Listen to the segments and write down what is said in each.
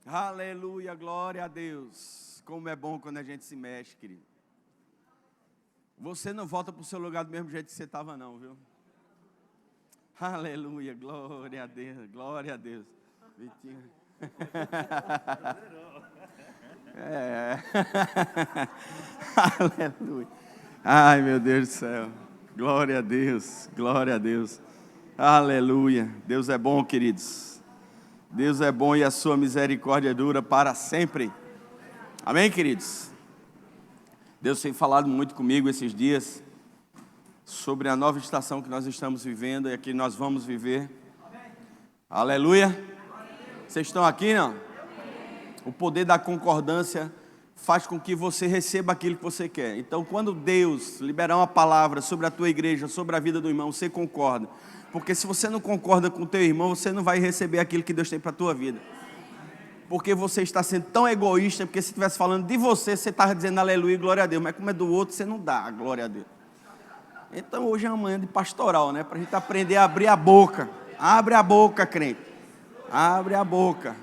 Aleluia, glória a Deus. Como é bom quando a gente se mexe, querido. Você não volta para o seu lugar do mesmo jeito que você estava, não, viu? Aleluia, glória a Deus, glória a Deus. Vitinho. É. Aleluia. Ai, meu Deus do céu. Glória a Deus, glória a Deus. Aleluia. Deus é bom, queridos. Deus é bom e a sua misericórdia dura para sempre. Amém, queridos? Deus tem falado muito comigo esses dias sobre a nova estação que nós estamos vivendo e a que nós vamos viver. Aleluia. Vocês estão aqui, não? O poder da concordância faz com que você receba aquilo que você quer. Então, quando Deus liberar uma palavra sobre a tua igreja, sobre a vida do irmão, você concorda. Porque se você não concorda com o teu irmão, você não vai receber aquilo que Deus tem para a tua vida. Porque você está sendo tão egoísta, porque se estivesse falando de você, você estava dizendo aleluia e glória a Deus. Mas como é do outro, você não dá glória a Deus. Então hoje é uma manhã de pastoral, né? Para a gente aprender a abrir a boca. Abre a boca, crente. Abre a boca.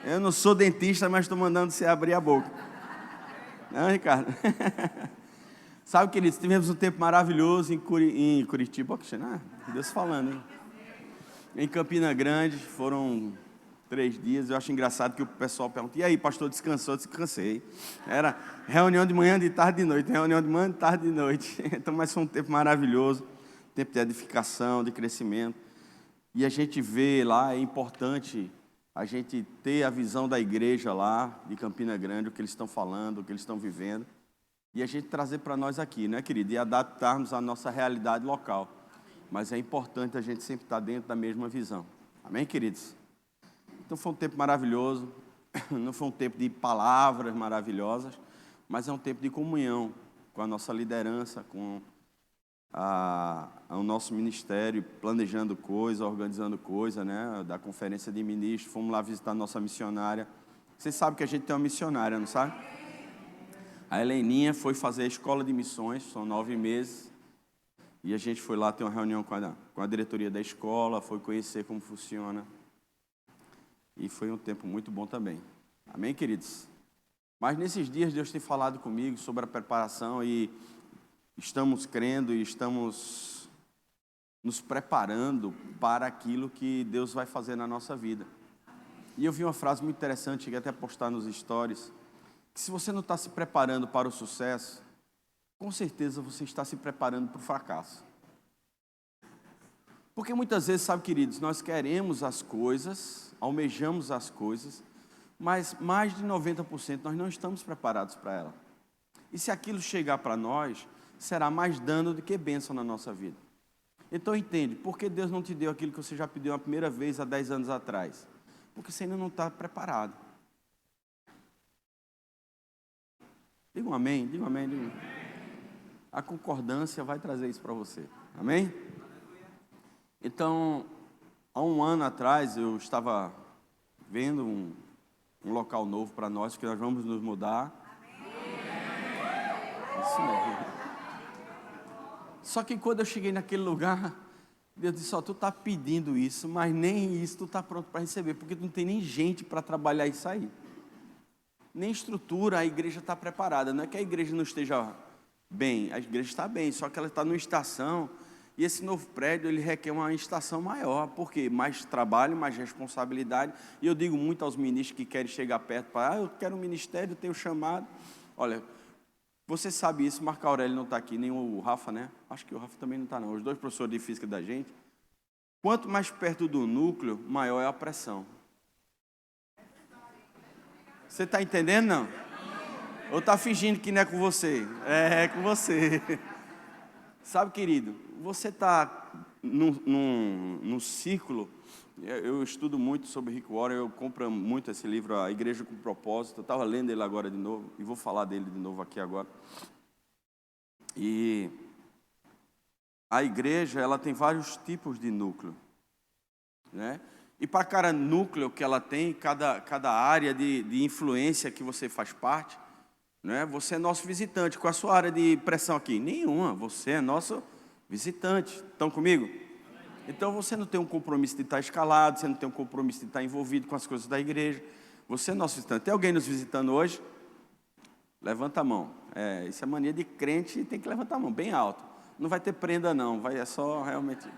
Eu não sou dentista, mas estou mandando você abrir a boca. Não, Ricardo? Sabe, queridos, tivemos um tempo maravilhoso em Curitiba. Deus falando, hein? Em Campina Grande, foram 3 dias. Eu acho engraçado que o pessoal pergunta: e aí, pastor, descansou? Eu descansei. Era reunião de manhã, de tarde, de noite. Reunião de manhã, de tarde, de noite. Então, mas foi um tempo maravilhoso. Tempo de edificação, de crescimento. E a gente vê lá, é importante a gente ter a visão da igreja lá, de Campina Grande, o que eles estão falando, o que eles estão vivendo. E a gente trazer para nós aqui, né, querido? E adaptarmos a nossa realidade local. Mas é importante a gente sempre estar dentro da mesma visão. Amém, queridos? Então foi um tempo maravilhoso. Não foi um tempo de palavras maravilhosas, mas é um tempo de comunhão com a nossa liderança, com o nosso ministério, planejando coisa, organizando coisa, né? Da conferência de ministros. Fomos lá visitar a nossa missionária. Vocês sabem que a gente tem uma missionária, não sabe? A Heleninha foi fazer a escola de missões, são 9 meses. E a gente foi lá ter uma reunião com a diretoria da escola, foi conhecer como funciona. E foi um tempo muito bom também. Amém, queridos? Mas nesses dias Deus tem falado comigo sobre a preparação e estamos crendo e estamos nos preparando para aquilo que Deus vai fazer na nossa vida. E eu vi uma frase muito interessante, cheguei até a postar nos stories, que se você não está se preparando para o sucesso, com certeza você está se preparando para o fracasso. Porque muitas vezes, sabe, queridos, nós queremos as coisas, almejamos as coisas, mas mais de 90% nós não estamos preparados para ela. E se aquilo chegar para nós, será mais dano do que bênção na nossa vida. Então entende, por que Deus não te deu aquilo que você já pediu a primeira vez há 10 anos atrás? Porque você ainda não está preparado. Diga um amém, diga um amém, diga um amém. A concordância vai trazer isso para você. Amém? Então, há um ano atrás, eu estava vendo um local novo para nós, que nós vamos nos mudar. Isso mesmo. Só que quando eu cheguei naquele lugar, Deus disse: ó, tu está pedindo isso, mas nem isso tu está pronto para receber, porque tu não tem nem gente para trabalhar isso aí. Nem estrutura, a igreja está preparada. Não é que a igreja não esteja bem, a igreja está bem, só que ela está numa estação, e esse novo prédio, ele requer uma estação maior, porque mais trabalho, mais responsabilidade, e eu digo muito aos ministros que querem chegar perto, para, eu quero um ministério, tenho chamado. Olha, você sabe isso, Marco Aurélio não está aqui, nem o Rafa, né? Acho que o Rafa também não está não, os 2 professores de física da gente. Quanto mais perto do núcleo, maior é a pressão. Você está entendendo, não? Ou está fingindo que não é com você? É com você. Sabe, querido, você está num ciclo. Eu estudo muito sobre Rick Warren, eu compro muito esse livro, A Igreja com Propósito. Eu estava lendo ele agora de novo, e vou falar dele de novo aqui agora. E a igreja, ela tem vários tipos de núcleo, né? E para cada núcleo que ela tem, cada área de influência que você faz parte, né? Você é nosso visitante. Qual a sua área de pressão aqui? Nenhuma, você é nosso visitante. Estão comigo? Então você não tem um compromisso de estar escalado, você não tem um compromisso de estar envolvido com as coisas da igreja. Você é nosso visitante. Tem alguém nos visitando hoje? Levanta a mão. Isso é mania de crente, tem que levantar a mão bem alto. Não vai ter prenda não, é só realmente...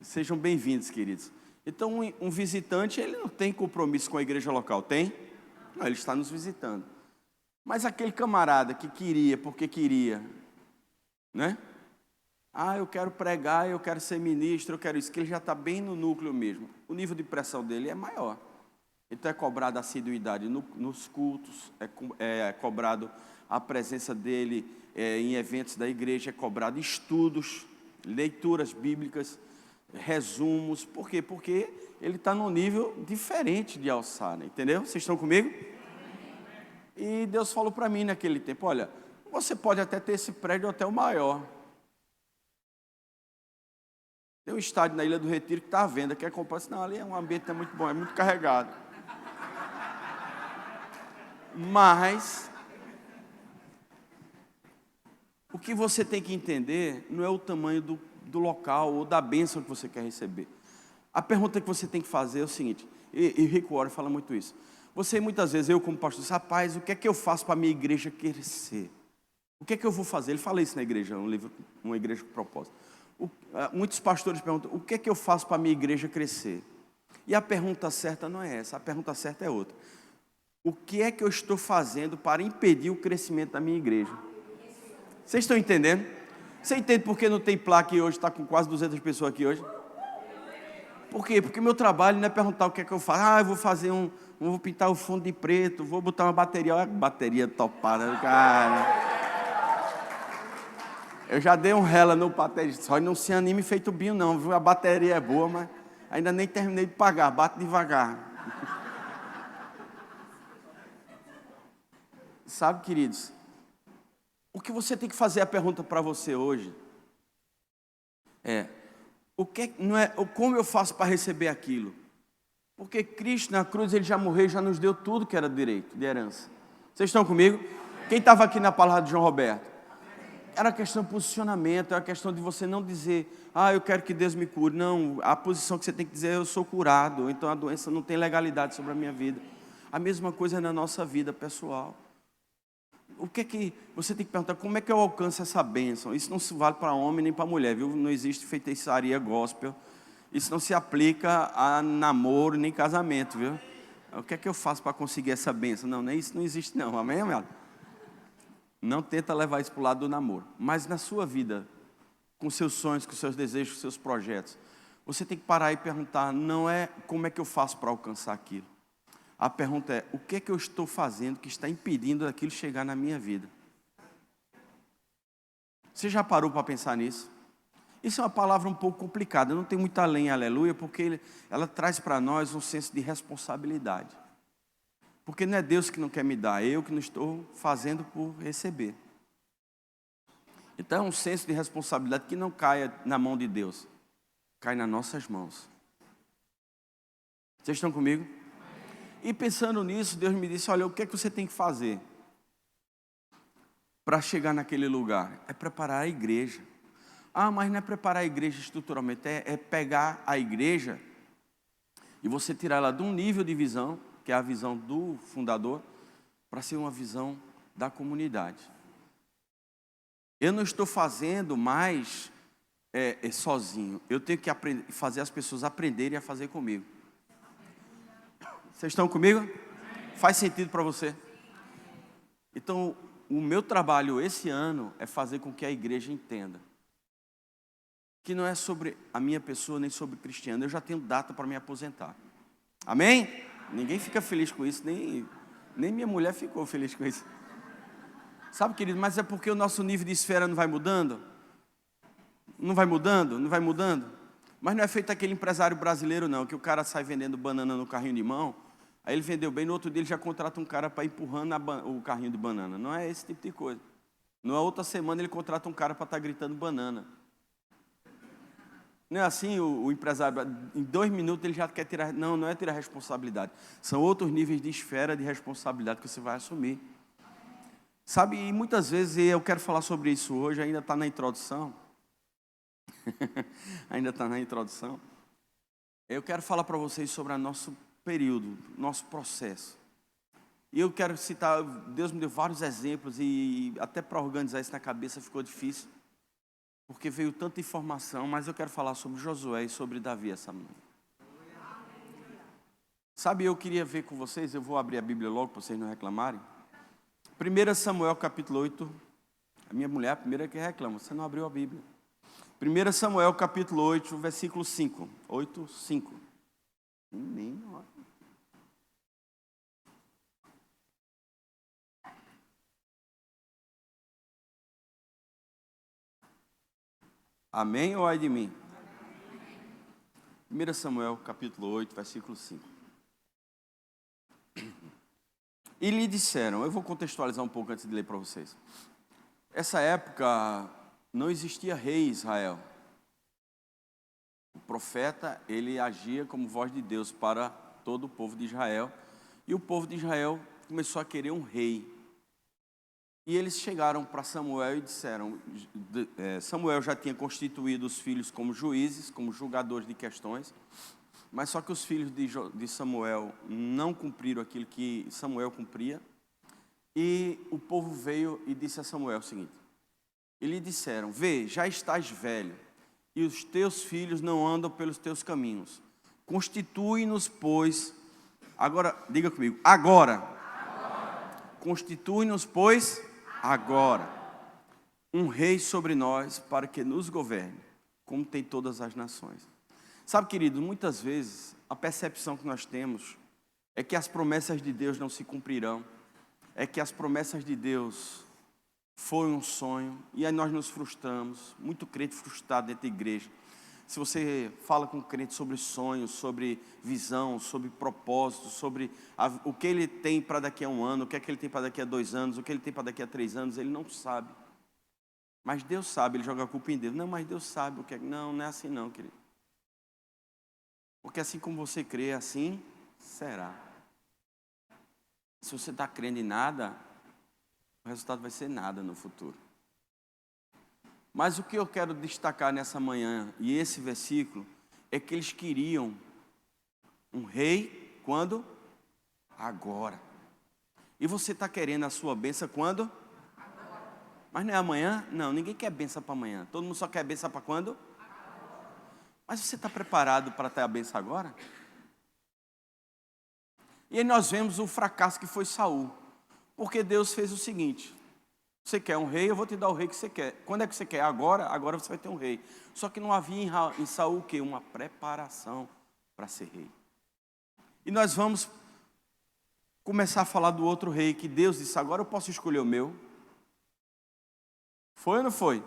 Sejam bem-vindos, queridos. Então, um visitante, ele não tem compromisso com a igreja local, tem? Não, ele está nos visitando. Mas aquele camarada que queria, porque queria, né? Eu quero pregar, eu quero ser ministro, eu quero isso, que ele já está bem no núcleo mesmo. O nível de pressão dele é maior. Então é cobrado a assiduidade nos cultos, é cobrado a presença dele em eventos da igreja, é cobrado estudos, leituras bíblicas, resumos. Por quê? Porque ele está num nível diferente de alçar, né? Entendeu? Vocês estão comigo? E Deus falou para mim naquele tempo, olha, você pode até ter esse prédio até o maior. Tem um estádio na Ilha do Retiro que está à venda, quer comprar? Não, ali é um ambiente muito bom, é muito carregado. Mas o que você tem que entender não é o tamanho do local ou da bênção que você quer receber. A pergunta que você tem que fazer é o seguinte, e Rick Warren fala muito isso. Você muitas vezes, eu como pastor, diz, rapaz, o que é que eu faço para a minha igreja crescer? O que é que eu vou fazer? Ele fala isso na igreja, um livro, uma igreja com propósito. Muitos pastores perguntam, o que é que eu faço para a minha igreja crescer? E a pergunta certa não é essa, a pergunta certa é outra. O que é que eu estou fazendo para impedir o crescimento da minha igreja? Vocês estão entendendo? Você entende por que não tem placa e hoje está com quase 200 pessoas aqui hoje? Por quê? Porque meu trabalho não é perguntar o que é que eu faço. Eu vou fazer vou pintar o fundo de preto, vou botar uma bateria. Olha a bateria topada, cara. Eu já dei um rela no patê, só não se anime feito Binho não, viu? A bateria é boa, mas ainda nem terminei de pagar, bate devagar. Sabe, queridos, o que você tem que fazer, a pergunta para você hoje não é como eu faço para receber aquilo? Porque Cristo na cruz, ele já morreu, já nos deu tudo que era direito, de herança. Vocês estão comigo? Quem estava aqui na palavra de João Roberto? Era questão de posicionamento, era questão de você não dizer, eu quero que Deus me cure. Não, a posição que você tem que dizer é, eu sou curado, então a doença não tem legalidade sobre a minha vida. A mesma coisa na nossa vida pessoal. O que é que você tem que perguntar, como é que eu alcanço essa bênção? Isso não se vale para homem nem para mulher, viu? Não existe feitiçaria gospel. Isso não se aplica a namoro nem casamento, viu? O que é que eu faço para conseguir essa bênção? Não, isso não existe não, amém, amado? Não tenta levar isso para o lado do namoro. Mas na sua vida, com seus sonhos, com seus desejos, com seus projetos, você tem que parar e perguntar, não é como é que eu faço para alcançar aquilo. A pergunta é, o que é que eu estou fazendo que está impedindo aquilo chegar na minha vida? Você já parou para pensar nisso? Isso é uma palavra um pouco complicada, não tem muita lenha, aleluia, porque ela traz para nós um senso de responsabilidade. Porque não é Deus que não quer me dar, é eu que não estou fazendo por receber. Então é um senso de responsabilidade que não caia na mão de Deus, cai nas nossas mãos. Vocês estão comigo? E pensando nisso, Deus me disse, olha, o que é que você tem que fazer para chegar naquele lugar? É preparar a igreja. Mas não é preparar a igreja estruturalmente, é pegar a igreja e você tirar ela de um nível de visão, que é a visão do fundador, para ser uma visão da comunidade. Eu não estou fazendo mais sozinho, eu tenho que fazer as pessoas aprenderem a fazer comigo. Vocês estão comigo? Faz sentido para você? Então, o meu trabalho esse ano é fazer com que a igreja entenda que não é sobre a minha pessoa nem sobre Cristiano. Eu já tenho data para me aposentar. Amém? Ninguém fica feliz com isso, nem minha mulher ficou feliz com isso. Sabe, querido, mas é porque o nosso nível de esfera não vai mudando? Não vai mudando? Não vai mudando? Mas não é feito aquele empresário brasileiro não, que o cara sai vendendo banana no carrinho de mão, aí ele vendeu bem, no outro dia ele já contrata um cara para ir empurrando o carrinho de banana. Não é esse tipo de coisa. Na outra semana ele contrata um cara para estar gritando banana. Não é assim, o empresário, em 2 minutos ele já quer tirar, não é tirar responsabilidade. São outros níveis de esfera de responsabilidade que você vai assumir. Sabe, e muitas vezes, e eu quero falar sobre isso hoje, ainda está na introdução. Ainda está na introdução. Eu quero falar para vocês sobre a nossa período, nosso processo. E eu quero citar, Deus me deu vários exemplos e até para organizar isso na cabeça ficou difícil, porque veio tanta informação, mas eu quero falar sobre Josué e sobre Davi essa manhã. Sabe, eu queria ver com vocês, eu vou abrir a Bíblia logo para vocês não reclamarem. 1 Samuel capítulo 8, a minha mulher é a primeira que reclama, você não abriu a Bíblia. 1 Samuel capítulo 8, versículo 5, 8, 5. Menino, olha. Amém ou ai de mim? 1 Samuel capítulo 8, versículo 5. E lhe disseram, eu vou contextualizar um pouco antes de ler para vocês. Essa época não existia rei em Israel. O profeta, ele agia como voz de Deus para todo o povo de Israel. E o povo de Israel começou a querer um rei. E eles chegaram para Samuel e disseram, Samuel já tinha constituído os filhos como juízes, como julgadores de questões, mas só que os filhos de Samuel não cumpriram aquilo que Samuel cumpria, e o povo veio e disse a Samuel o seguinte, e lhe disseram, vê, já estás velho, e os teus filhos não andam pelos teus caminhos, constitui-nos, pois, agora, diga comigo, agora. Constitui-nos, pois, agora, um rei sobre nós para que nos governe, como tem todas as nações. Sabe, querido, muitas vezes a percepção que nós temos é que as promessas de Deus não se cumprirão, é que as promessas de Deus foi um sonho, e aí nós nos frustramos, muito crente frustrado dentro da igreja. Se você fala com o crente sobre sonhos, sobre visão, sobre propósito, sobre o que ele tem para daqui a um ano, o que é que ele tem para daqui a 2 anos, o que ele tem para daqui a 3 anos, ele não sabe. Mas Deus sabe, ele joga a culpa em Deus. Não, mas Deus sabe o que é. Não, não é assim não, querido. Porque assim como você crê, assim será. Se você está crendo em nada, o resultado vai ser nada no futuro. Mas o que eu quero destacar nessa manhã, e esse versículo, é que eles queriam um rei, quando? Agora. E você está querendo a sua bênção quando? Agora. Mas não é amanhã? Não, ninguém quer bênção para amanhã. Todo mundo só quer bênção para quando? Agora. Mas você está preparado para ter a bênção agora? E aí nós vemos o fracasso que foi Saul. Porque Deus fez o seguinte, você quer um rei, eu vou te dar o rei que você quer. Quando é que você quer? Agora? Agora você vai ter um rei. Só que não havia em Saul o quê? Uma preparação para ser rei. E nós vamos começar a falar do outro rei, que Deus disse, agora eu posso escolher o meu. Foi ou não foi?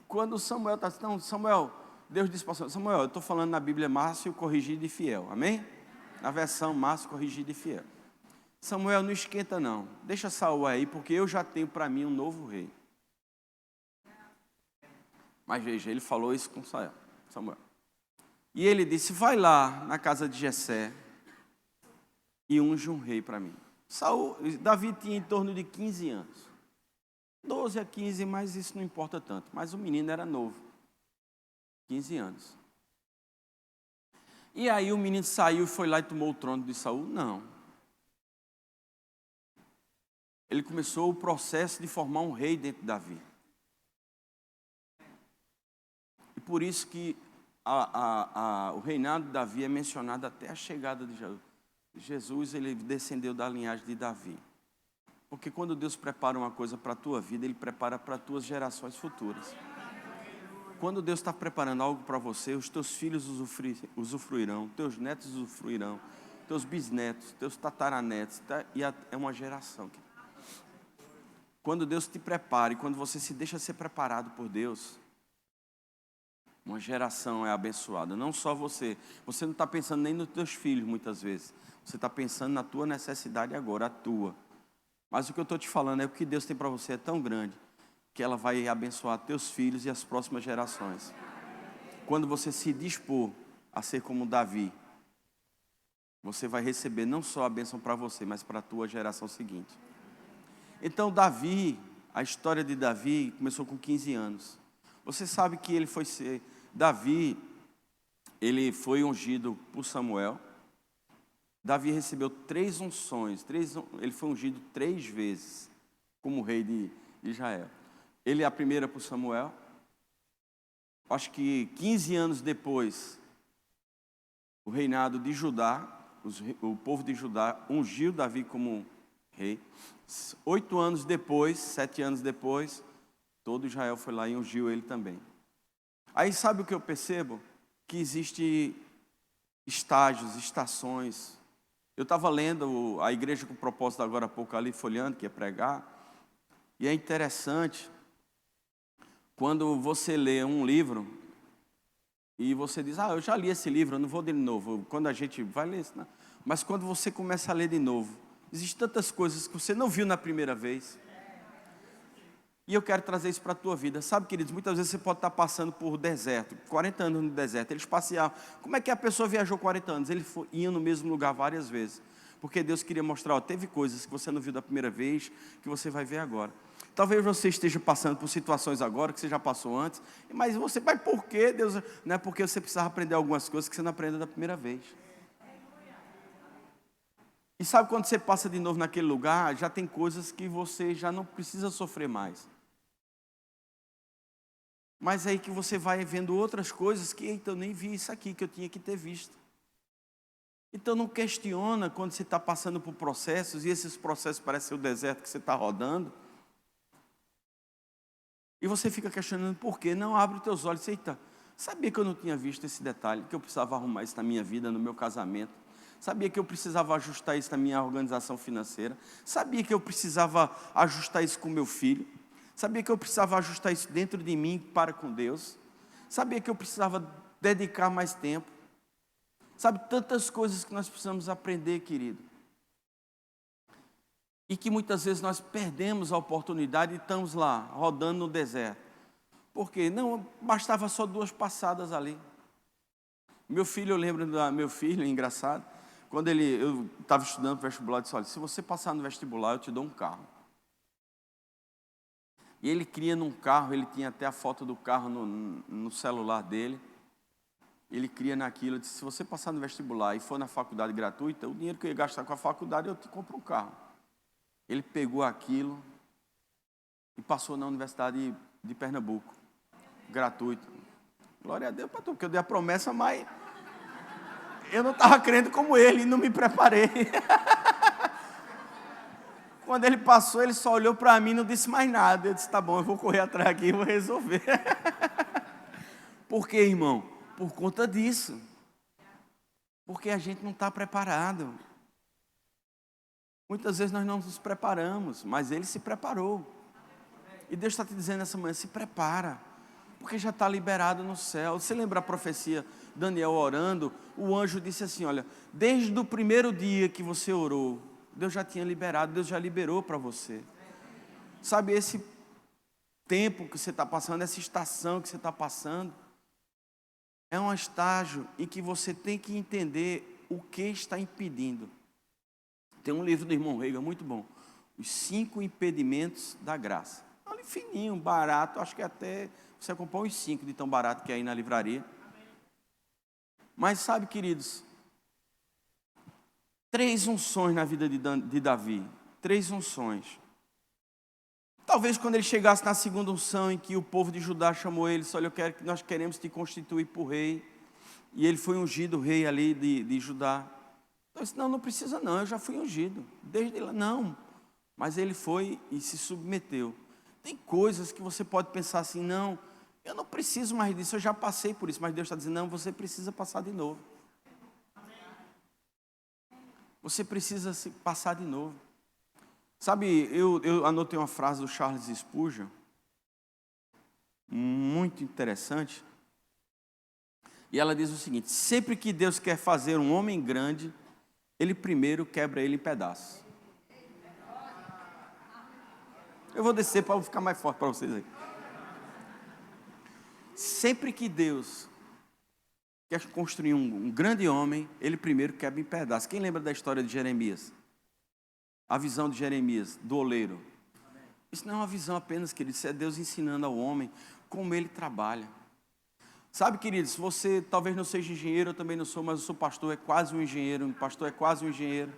Quando Samuel está assim, não, Samuel, Deus disse para Samuel, eu estou falando na Bíblia Márcio, corrigido e fiel, amém? Na versão Márcio, corrigido e fiel. Samuel, não esquenta não, deixa Saul aí, porque eu já tenho para mim um novo rei. Mas veja, ele falou isso com Samuel. E ele disse, vai lá na casa de Jessé e unge um rei para mim. Davi tinha em torno de 15 anos. 12 a 15, mas isso não importa tanto. Mas o menino era novo. 15 anos. E aí o menino saiu e foi lá e tomou o trono de Saul? Não. Ele começou o processo de formar um rei dentro de Davi. E por isso que o reinado de Davi é mencionado até a chegada de Jesus. Jesus, ele descendeu da linhagem de Davi. Porque quando Deus prepara uma coisa para a tua vida, Ele prepara para as tuas gerações futuras. Quando Deus está preparando algo para você, os teus filhos usufruirão, teus netos usufruirão, teus bisnetos, teus tataranetos, e é uma geração. Quando Deus te prepara e quando você se deixa ser preparado por Deus, uma geração é abençoada. Não só você. Você não está pensando nem nos teus filhos muitas vezes. Você está pensando na tua necessidade agora, a tua. Mas o que eu estou te falando é que o que Deus tem para você é tão grande que ela vai abençoar teus filhos e as próximas gerações. Quando você se dispor a ser como Davi, você vai receber não só a bênção para você, mas para a tua geração seguinte. Então Davi, a história de Davi começou com 15 anos. Você sabe que Davi, ele foi ungido por Samuel. Davi recebeu 3 unções, ele foi ungido 3 vezes como rei de Israel. Ele, a primeira por Samuel, acho que 15 anos depois, o reinado de Judá, o povo de Judá ungiu Davi como rei. 8 anos depois, 7 anos depois, todo Israel foi lá e ungiu ele também. Aí sabe o que eu percebo? Que existe estágios, estações. Eu estava lendo a igreja com propósito agora há pouco ali, folheando, que é pregar. E é interessante, quando você lê um livro, e você diz, eu já li esse livro, eu não vou ler de novo. Quando a gente vai ler isso, não. Mas quando você começa a ler de novo, existem tantas coisas que você não viu na primeira vez. E eu quero trazer isso para a tua vida. Sabe, queridos, muitas vezes você pode estar passando por deserto, 40 anos no deserto, eles passeavam. Como é que a pessoa viajou 40 anos? Ele ia no mesmo lugar várias vezes. Porque Deus queria mostrar, teve coisas que você não viu da primeira vez, que você vai ver agora. Talvez você esteja passando por situações agora, que você já passou antes, mas você vai por quê, Deus? Não é porque você precisava aprender algumas coisas que você não aprendeu da primeira vez. E sabe quando você passa de novo naquele lugar, já tem coisas que você já não precisa sofrer mais. Mas aí que você vai vendo outras coisas que, então, eu nem vi isso aqui, que eu tinha que ter visto. Então não questiona quando você está passando por processos, e esses processos parecem o deserto que você está rodando. E você fica questionando por quê? Não, abre os teus olhos e eita, sabia que eu não tinha visto esse detalhe, que eu precisava arrumar isso na minha vida, no meu casamento. Sabia que eu precisava ajustar isso na minha organização financeira. Sabia que eu precisava ajustar isso com meu filho. Sabia que eu precisava ajustar isso dentro de mim para com Deus. Sabia que eu precisava dedicar mais tempo. Sabe, tantas coisas que nós precisamos aprender, querido. E que muitas vezes nós perdemos a oportunidade e estamos lá, rodando no deserto. Por quê? Não, bastava só 2 passadas ali. Meu filho, eu lembro do meu filho, é engraçado. Quando eu estava estudando vestibular, eu disse, olha, se você passar no vestibular, eu te dou um carro. E ele queria num carro, ele tinha até a foto do carro no celular dele. Ele cria naquilo, eu disse, se você passar no vestibular e for na faculdade gratuita, o dinheiro que eu ia gastar com a faculdade, eu te compro um carro. Ele pegou aquilo e passou na Universidade de Pernambuco, gratuito. Glória a Deus, pastor, porque eu dei a promessa, mas eu não estava crendo como ele e não me preparei. Quando ele passou, ele só olhou para mim e não disse mais nada. Eu disse, tá bom, eu vou correr atrás aqui e vou resolver. Por quê, irmão? Por conta disso. Porque a gente não está preparado. Muitas vezes nós não nos preparamos, mas ele se preparou. E Deus está te dizendo essa manhã, se prepara, porque já está liberado no céu. Você lembra a profecia, Daniel orando? O anjo disse assim, olha, desde o primeiro dia que você orou, Deus já tinha liberado, Deus já liberou para você. Sabe, esse tempo que você está passando, essa estação que você está passando, é um estágio em que você tem que entender o que está impedindo. Tem um livro do irmão Reagan muito bom, Os 5 Impedimentos da Graça. É um livro fininho, barato, acho que até você compra uns 5 de tão barato que é aí na livraria. Mas sabe, queridos, 3 unções na vida de Davi, 3 unções. Talvez quando ele chegasse na segunda unção, em que o povo de Judá chamou ele, disse, olha, nós queremos te constituir por rei. E ele foi ungido rei ali de Judá. Então, disse, não precisa não, eu já fui ungido. Desde lá, não. Mas ele foi e se submeteu. Tem coisas que você pode pensar assim, não, eu não preciso mais disso, eu já passei por isso. Mas Deus está dizendo, não, você precisa passar de novo. Você precisa passar de novo. Sabe, eu anotei uma frase do Charles Spurgeon, muito interessante. E ela diz o seguinte, sempre que Deus quer fazer um homem grande, Ele primeiro quebra ele em pedaços. Eu vou descer para ficar mais forte para vocês aí. Sempre que Deus quer construir um grande homem, Ele primeiro quebra em pedaços. Quem lembra da história de Jeremias? A visão de Jeremias, do oleiro. Isso não é uma visão apenas, querido, isso é Deus ensinando ao homem como ele trabalha. Sabe, queridos, você talvez não seja engenheiro, eu também não sou, mas eu sou pastor, é quase um engenheiro, um pastor é quase um engenheiro.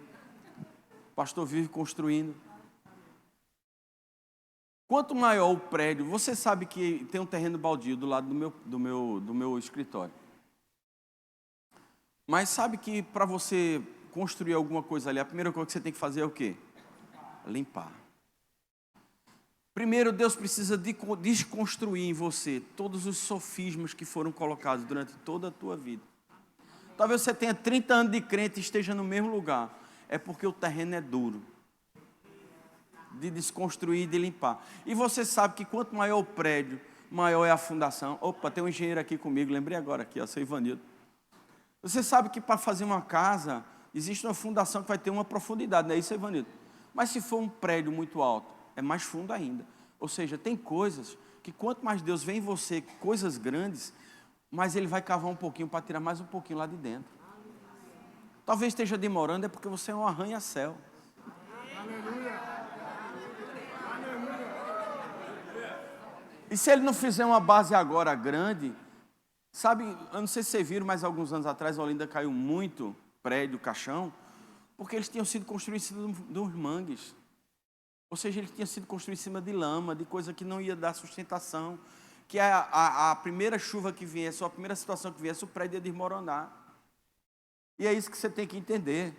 O pastor vive construindo. Quanto maior o prédio, você sabe que tem um terreno baldio do lado do meu escritório. Mas sabe que para você construir alguma coisa ali, a primeira coisa que você tem que fazer é o quê? Limpar. Primeiro, Deus precisa desconstruir em você todos os sofismas que foram colocados durante toda a tua vida. Talvez você tenha 30 anos de crente e esteja no mesmo lugar. É porque o terreno é duro. De desconstruir e de limpar. E você sabe que quanto maior o prédio, maior é a fundação. Opa, tem um engenheiro aqui comigo, lembrei agora aqui, seu Ivanildo. Você sabe que para fazer uma casa, existe uma fundação que vai ter uma profundidade, não é isso, Ivanildo? Mas se for um prédio muito alto, é mais fundo ainda. Ou seja, tem coisas que quanto mais Deus vê em você, coisas grandes, mais Ele vai cavar um pouquinho para tirar mais um pouquinho lá de dentro. Talvez esteja demorando, é porque você é um arranha-céu. E se Ele não fizer uma base agora grande, sabe, eu não sei se vocês viram, mas alguns anos atrás a Olinda caiu muito prédio, caixão, porque eles tinham sido construídos em cima dos mangues. Ou seja, eles tinham sido construídos em cima de lama, de coisa que não ia dar sustentação, que a primeira chuva que viesse, ou a primeira situação que viesse, o prédio ia desmoronar. E é isso que você tem que entender.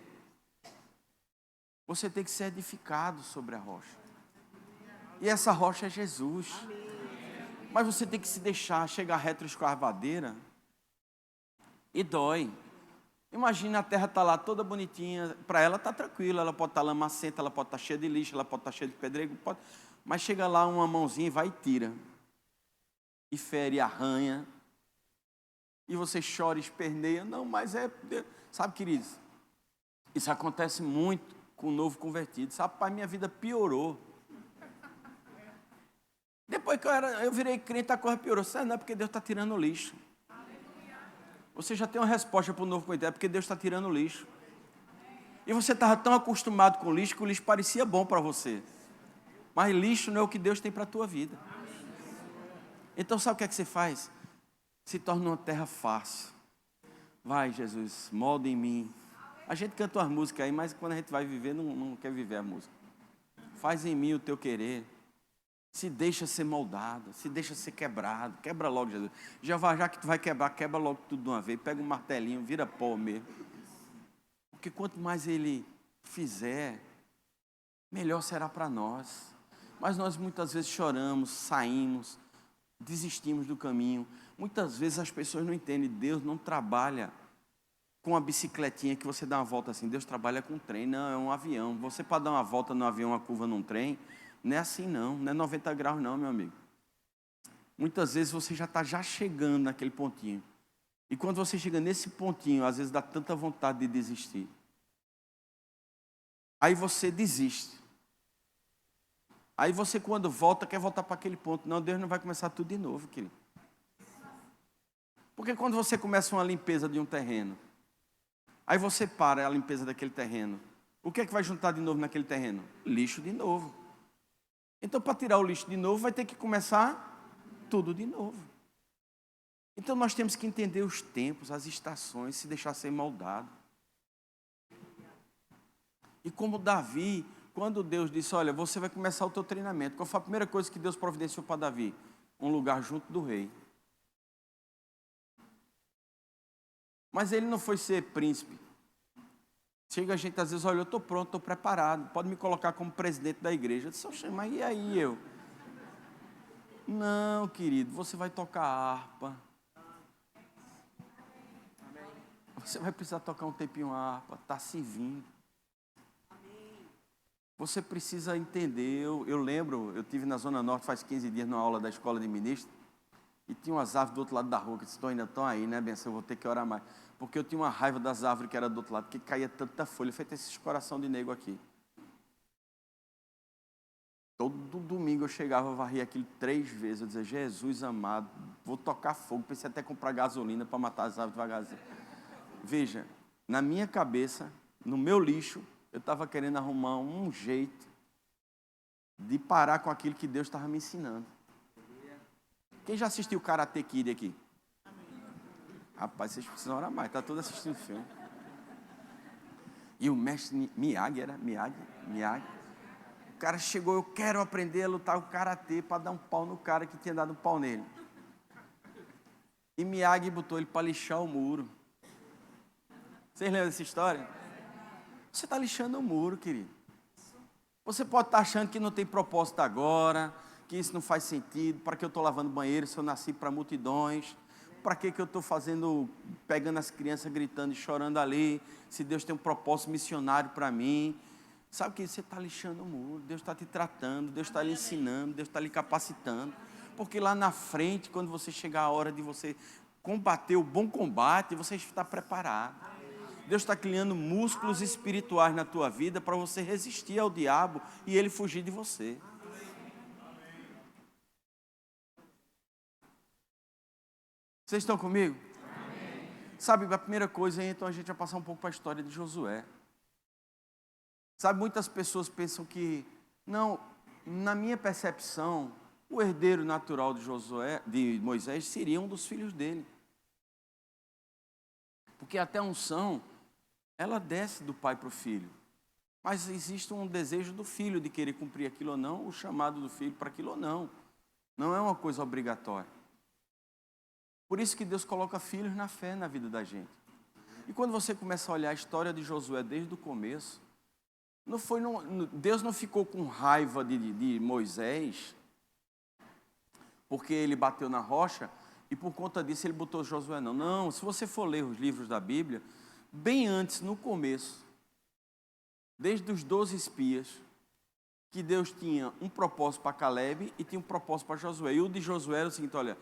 Você tem que ser edificado sobre a rocha. E essa rocha é Jesus. Mas você tem que se deixar chegar retroescavadeira e dói. Imagina a terra está lá toda bonitinha, para ela está tranquila, ela pode estar lamacenta, ela pode estar cheia de lixo, ela pode estar cheia de pedrego, mas chega lá uma mãozinha e vai e tira. E fere, arranha. E você chora, esperneia. Não, mas é... Sabe, queridos, isso acontece muito com o novo convertido. Sabe, pai, minha vida piorou. Depois que eu virei crente, a coisa piorou. Sabe, não é porque Deus está tirando o lixo. Você já tem uma resposta para o novo convertido, é porque Deus está tirando o lixo. E você estava tão acostumado com o lixo que o lixo parecia bom para você. Mas lixo não é o que Deus tem para a tua vida. Então sabe o que é que você faz? Se torna uma terra fácil. Vai, Jesus, molda em mim. A gente canta umas músicas aí, mas quando a gente vai viver, não quer viver a música. Faz em mim o teu querer. Se deixa ser moldado, se deixa ser quebrado. Quebra logo, Jesus. Já que tu vai quebrar, quebra logo tudo de uma vez. Pega um martelinho, vira pó mesmo. Porque quanto mais Ele fizer, melhor será para nós. Mas nós muitas vezes choramos, saímos, desistimos do caminho. Muitas vezes as pessoas não entendem. Deus não trabalha com a bicicletinha que você dá uma volta assim. Deus trabalha com um trem, não, é um avião. Você pode dar uma volta no avião, uma curva num trem. Não é assim não é 90 graus não, meu amigo. Muitas vezes você já está chegando naquele pontinho. E quando você chega nesse pontinho, às vezes dá tanta vontade de desistir. Aí você desiste. Aí você quando volta, quer voltar para aquele ponto. Não, Deus não vai começar tudo de novo, querido. Porque quando você começa uma limpeza de um terreno, aí você para a limpeza daquele terreno. O que é que vai juntar de novo naquele terreno? Lixo de novo. Então, para tirar o lixo de novo, vai ter que começar tudo de novo. Então, nós temos que entender os tempos, as estações, se deixar ser moldado. E como Davi, quando Deus disse, olha, você vai começar o teu treinamento. Qual foi a primeira coisa que Deus providenciou para Davi? Um lugar junto do rei. Mas ele não foi ser príncipe. Chega a gente às vezes, olha, eu estou pronto, estou preparado, pode me colocar como presidente da igreja. Eu disse, oxe, mas e aí eu? Não, querido, você vai tocar harpa. Você vai precisar tocar um tempinho a harpa, está se vindo. Você precisa entender, eu lembro, eu estive na Zona Norte faz 15 dias numa aula da escola de ministro, e tinha umas árvores do outro lado da rua, que ainda estão aí, né, benção, eu vou ter que orar mais. Porque eu tinha uma raiva das árvores que era do outro lado, que caía tanta folha, feito esses coração de nego aqui. Todo domingo eu chegava, varria aquilo 3 vezes, eu dizia, Jesus amado, vou tocar fogo, pensei até comprar gasolina para matar as árvores devagarzinho. Veja, na minha cabeça, no meu lixo, eu estava querendo arrumar um jeito de parar com aquilo que Deus estava me ensinando. Quem já assistiu Karate Kid aqui? Rapaz, vocês precisam orar mais, está todo assistindo filme. E o mestre Miyagi, o cara chegou, eu quero aprender a lutar o karatê para dar um pau no cara que tinha dado um pau nele. E Miyagi botou ele para lixar o muro. Vocês lembram dessa história? Você está lixando o muro, querido. Você pode estar achando que não tem propósito agora, que isso não faz sentido. Para que eu estou lavando banheiro se eu nasci para multidões? Para que eu estou pegando as crianças gritando e chorando ali, se Deus tem um propósito missionário para mim? Sabe que você está lixando o muro, Deus está te tratando, Deus está lhe ensinando, Deus está lhe capacitando. Porque lá na frente, quando você chegar a hora de você combater o bom combate, você está preparado. Deus está criando músculos espirituais na tua vida para você resistir ao diabo e ele fugir de você. Vocês estão comigo? Amém. Sabe, a primeira coisa, então a gente vai passar um pouco para a história de Josué. Sabe, muitas pessoas pensam que, não, na minha percepção, o herdeiro natural de Moisés seria um dos filhos dele. Porque até a unção, ela desce do pai para o filho. Mas existe um desejo do filho de querer cumprir aquilo ou não, o chamado do filho para aquilo ou não. Não é uma coisa obrigatória. Por isso que Deus coloca filhos na fé na vida da gente. E quando você começa a olhar a história de Josué desde o começo, Deus não ficou com raiva de Moisés, porque ele bateu na rocha, e por conta disso ele botou Josué não. Não, se você for ler os livros da Bíblia, bem antes, no começo, desde os 12 espias, que Deus tinha um propósito para Caleb e tinha um propósito para Josué. E o de Josué era o seguinte, olha,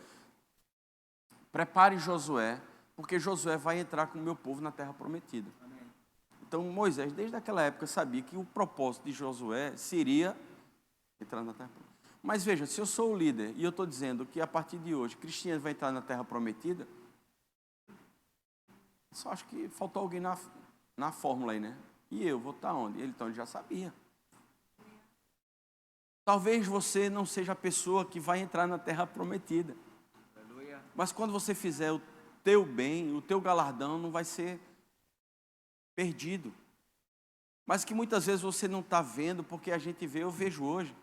prepare Josué, porque Josué vai entrar com o meu povo na terra prometida. Amém. Então Moisés, desde aquela época, sabia que o propósito de Josué seria entrar na terra prometida. Mas veja, se eu sou o líder e eu estou dizendo que a partir de hoje, Cristiano vai entrar na terra prometida, só acho que faltou alguém na fórmula aí, né? E eu vou estar onde? Então ele já sabia. Talvez você não seja a pessoa que vai entrar na terra prometida. Aleluia. Mas quando você fizer o teu bem, o teu galardão não vai ser perdido. Mas que muitas vezes você não está vendo, porque a gente vê, eu vejo hoje.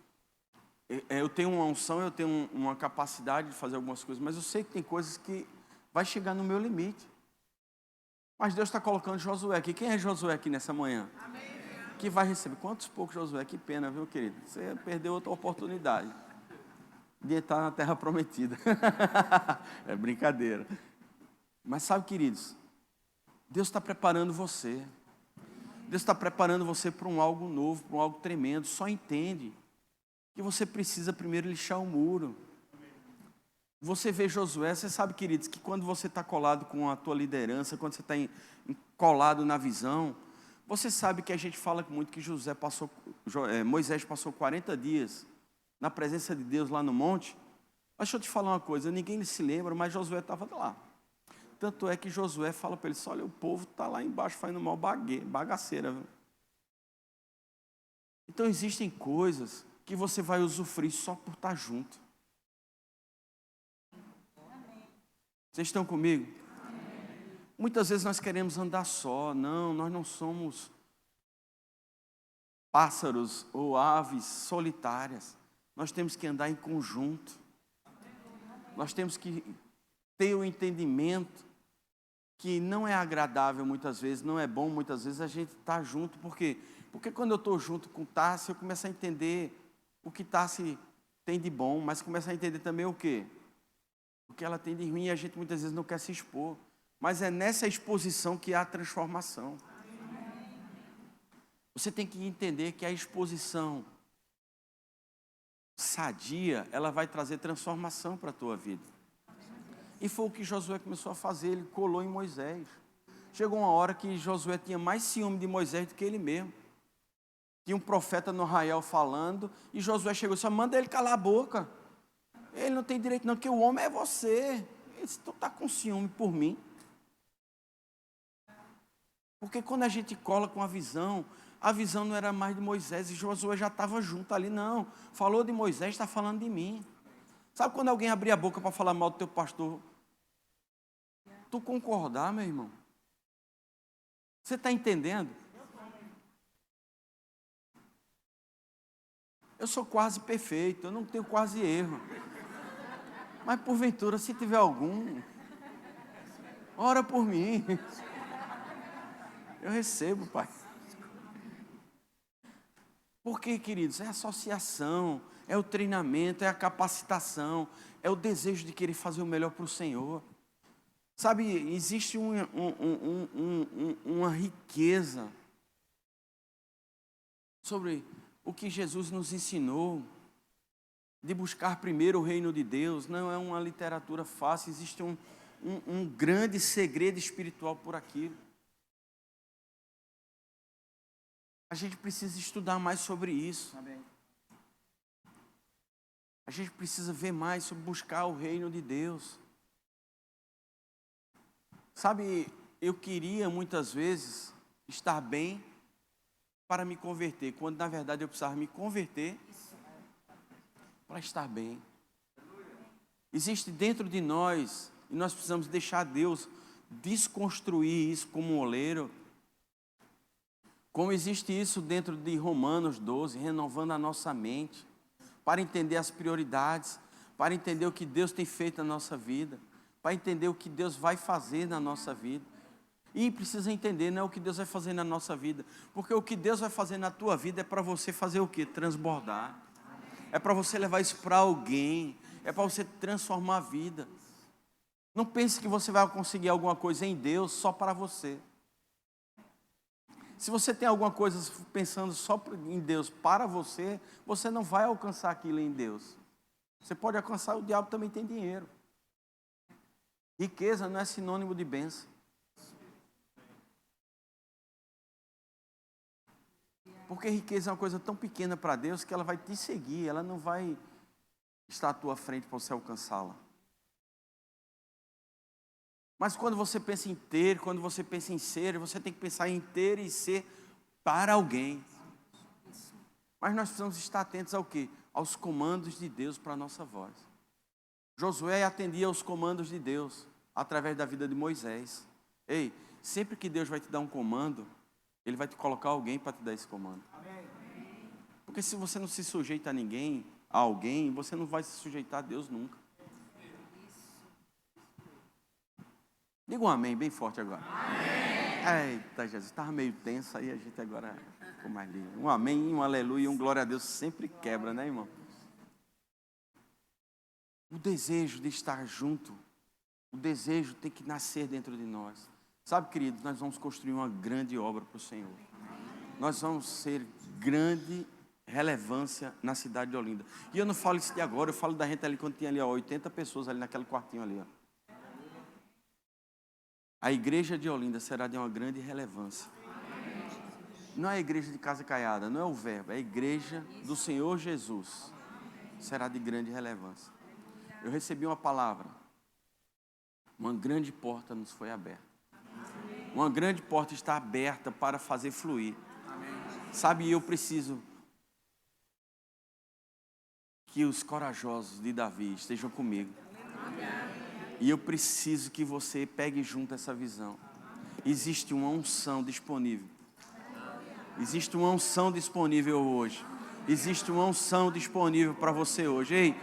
Eu tenho uma unção, eu tenho uma capacidade de fazer algumas coisas, mas eu sei que tem coisas que vai chegar no meu limite. Mas Deus está colocando Josué aqui. Quem é Josué aqui nessa manhã? Amém. Que vai receber. Quantos poucos Josué? Que pena, viu, querido? Você perdeu outra oportunidade de entrar na terra prometida. É brincadeira. Mas sabe, queridos, Deus está preparando você. Deus está preparando você para um algo novo, para um algo tremendo. Só entende que você precisa primeiro lixar o muro. Você vê Josué, você sabe, queridos, que quando você está colado com a tua liderança, quando você está colado na visão, você sabe que a gente fala muito que Moisés passou 40 dias na presença de Deus lá no monte. Mas deixa eu te falar uma coisa, ninguém se lembra, mas Josué estava lá. Tanto é que Josué fala para ele, olha, o povo está lá embaixo fazendo mal bagaceira. Viu? Então existem coisas que você vai usufruir só por estar junto. Vocês estão comigo? Amém. Muitas vezes nós queremos andar só. Não, nós não somos pássaros ou aves solitárias. Nós temos que andar em conjunto. Nós temos que ter o entendimento que não é agradável muitas vezes, não é bom muitas vezes a gente estar junto. Por quê? Porque quando eu estou junto com Tassi, eu começo a entender o que Tassi tem de bom, mas começo a entender também o quê? O que ela tem de ruim, e a gente muitas vezes não quer se expor. Mas é nessa exposição que há transformação. Você tem que entender que a exposição sadia, ela vai trazer transformação para a tua vida. E foi o que Josué começou a fazer, ele colou em Moisés. Chegou uma hora que Josué tinha mais ciúme de Moisés do que ele mesmo. Tinha um profeta no arraial falando, e Josué chegou e disse, manda ele calar a boca. Ele não tem direito não, que o homem é você. Ele disse, tu está com ciúme por mim. Porque quando a gente cola com a visão não era mais de Moisés, e Josué já estava junto ali, não. Falou de Moisés, está falando de mim. Sabe quando alguém abria a boca para falar mal do teu pastor? tu concordar, meu irmão. Você está entendendo? Eu sou quase perfeito, eu não tenho quase erro. Mas porventura, se tiver algum, ora por mim. Eu recebo, Pai. Porque, queridos, é a associação, é o treinamento, é a capacitação, é o desejo de querer fazer o melhor para o Senhor. Sabe, existe uma riqueza sobre o que Jesus nos ensinou, de buscar primeiro o reino de Deus. Não é uma literatura fácil, existe um grande segredo espiritual por aquilo. A gente precisa estudar mais sobre isso. Amém. A gente precisa ver mais sobre buscar o reino de Deus. Sabe, eu queria muitas vezes estar bem para me converter, quando na verdade eu precisava me converter para estar bem. Existe dentro de nós, e nós precisamos deixar Deus desconstruir isso como um oleiro. Como existe isso dentro de Romanos 12, renovando a nossa mente, para entender as prioridades, para entender o que Deus tem feito na nossa vida, para entender o que Deus vai fazer na nossa vida. E precisa entender, não é o que Deus vai fazer na nossa vida, porque o que Deus vai fazer na tua vida é para você fazer o quê? Transbordar. É para você levar isso para alguém, é para você transformar a vida. Não pense que você vai conseguir alguma coisa em Deus só para você. Se você tem alguma coisa pensando só em Deus para você, você não vai alcançar aquilo em Deus. Você pode alcançar, o diabo também tem dinheiro. Riqueza não é sinônimo de bênção. Porque riqueza é uma coisa tão pequena para Deus que ela vai te seguir, ela não vai estar à tua frente para você alcançá-la. Mas quando você pensa em ter, quando você pensa em ser, você tem que pensar em ter e ser para alguém. Mas nós precisamos estar atentos ao quê? Aos comandos de Deus para a nossa voz. Josué atendia aos comandos de Deus através da vida de Moisés. Ei, sempre que Deus vai te dar um comando, Ele vai te colocar alguém para te dar esse comando. Porque se você não se sujeita a alguém, você não vai se sujeitar a Deus nunca. Diga um amém bem forte agora. Amém. Eita, Jesus, estava meio tenso aí, a gente agora ficou mais livre. Um amém, um aleluia, um glória a Deus sempre quebra, né, irmão? O desejo de estar junto, o desejo tem que nascer dentro de nós. Sabe, queridos, nós vamos construir uma grande obra para o Senhor. Nós vamos ser grande relevância na cidade de Olinda. E eu não falo isso de agora, eu falo da gente ali quando tinha ali, 80 pessoas ali naquele quartinho ali, ó. A igreja de Olinda será de uma grande relevância. Não é a igreja de Casa Caiada, não é o verbo, é a igreja do Senhor Jesus. Será de grande relevância. Eu recebi uma palavra. Uma grande porta nos foi aberta. Uma grande porta está aberta para fazer fluir. Sabe, eu preciso que os corajosos de Davi estejam comigo. E eu preciso que você pegue junto essa visão. Existe uma unção disponível. Existe uma unção disponível hoje. Existe uma unção disponível para você hoje. Ei,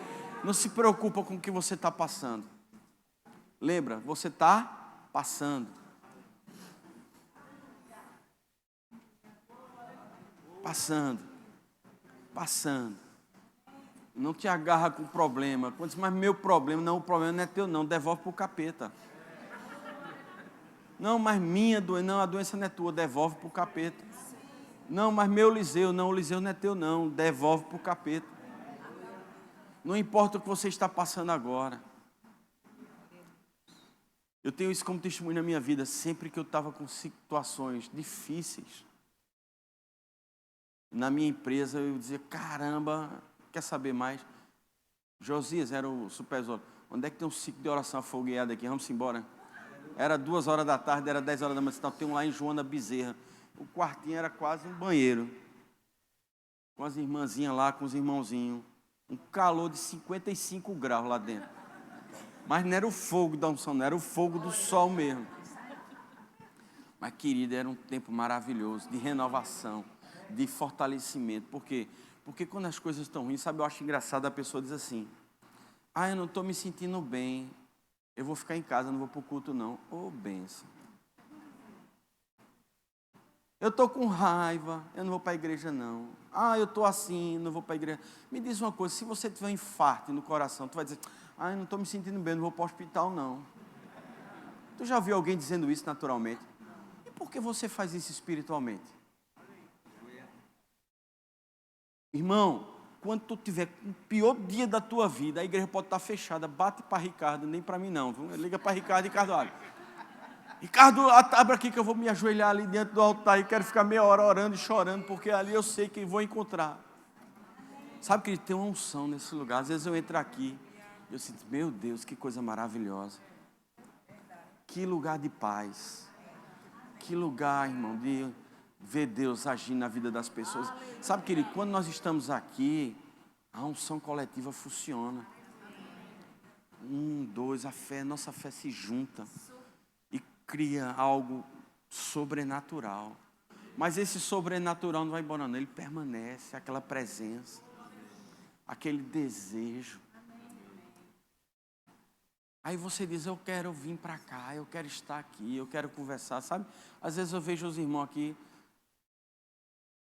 não se preocupa com o que você está passando. Lembra, você está passando. Passando. Não te agarra com o problema. Quando diz, mas meu problema, não, o problema não é teu não, devolve para o capeta. Não, mas minha doença, não, a doença não é tua, devolve para o capeta. Não, mas meu Liseu, não, o Liseu não é teu não, devolve para o capeta. Não importa o que você está passando agora. Eu tenho isso como testemunho na minha vida, sempre que eu estava com situações difíceis, na minha empresa, eu dizia, caramba, quer saber mais? Josias era o supervisor. Onde é que tem um ciclo de oração afogueado aqui? Vamos embora. Era 2 horas da tarde, era 10 horas da manhã. Tem um lá em Joana Bezerra. O quartinho era quase um banheiro. Com as irmãzinhas lá, com os irmãozinhos. Um calor de 55 graus lá dentro. Mas não era o fogo da unção, não era o fogo do sol mesmo. Mas, querida, era um tempo maravilhoso, de renovação, de fortalecimento. Por quê? Porque quando as coisas estão ruins, sabe, eu acho engraçado, a pessoa diz assim, eu não estou me sentindo bem, eu vou ficar em casa, não vou para o culto não. Ô, bênção. Eu estou com raiva, eu não vou para a igreja não. Eu estou assim, não vou para a igreja. Me diz uma coisa, se você tiver um infarto no coração, tu vai dizer, eu não estou me sentindo bem, não vou para o hospital não. Tu já viu alguém dizendo isso naturalmente? E por que você faz isso espiritualmente? Irmão, quando tu tiver o pior dia da tua vida, a igreja pode estar fechada, bate para Ricardo, nem para mim não, viu? Liga para Ricardo, olha. Ricardo, abre aqui que eu vou me ajoelhar ali dentro do altar e quero ficar meia hora orando e chorando, porque ali eu sei que vou encontrar. Sabe que tem uma unção nesse lugar. Às vezes eu entro aqui e eu sinto, meu Deus, que coisa maravilhosa. Que lugar de paz. Que lugar, irmão, de ver Deus agindo na vida das pessoas. Sabe, querido, quando nós estamos aqui, a unção coletiva funciona. 1, 2, nossa fé se junta e cria algo sobrenatural. Mas esse sobrenatural não vai embora não, ele permanece, aquela presença, aquele desejo. Aí você diz, eu quero vir para cá, eu quero estar aqui, eu quero conversar, sabe? Às vezes eu vejo os irmãos aqui,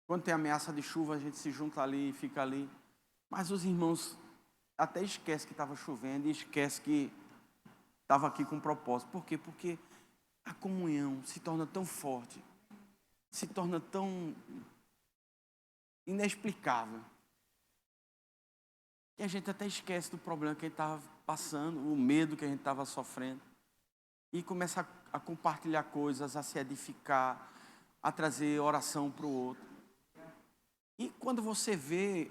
quando tem ameaça de chuva, a gente se junta ali e fica ali. Mas os irmãos até esquecem que estava chovendo e esquecem que estava aqui com propósito. Por quê? Porque a comunhão se torna tão forte, se torna tão inexplicável, que a gente até esquece do problema que a gente estava passando, o medo que a gente estava sofrendo, e começa a compartilhar coisas, a se edificar, a trazer oração para o outro. E quando você vê,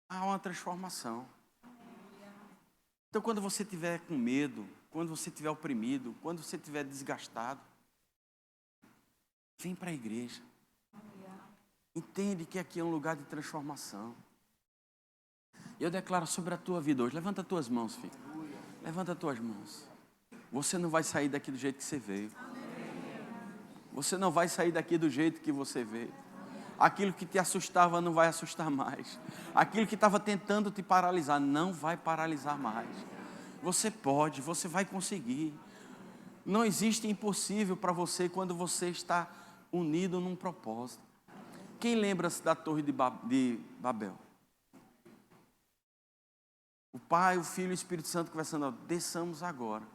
há uma transformação. Então, quando você estiver com medo, quando você estiver oprimido, quando você estiver desgastado, vem para a igreja. Entende que aqui é um lugar de transformação. Eu declaro sobre a tua vida hoje. Levanta as tuas mãos, filho. Levanta as tuas mãos. Você não vai sair daqui do jeito que você veio. Você não vai sair daqui do jeito que você veio. Aquilo que te assustava não vai assustar mais. Aquilo que estava tentando te paralisar não vai paralisar mais. Você pode, você vai conseguir. Não existe impossível para você quando você está unido num propósito. Quem lembra-se da Torre de Babel? O Pai, o Filho e o Espírito Santo conversando, desçamos agora.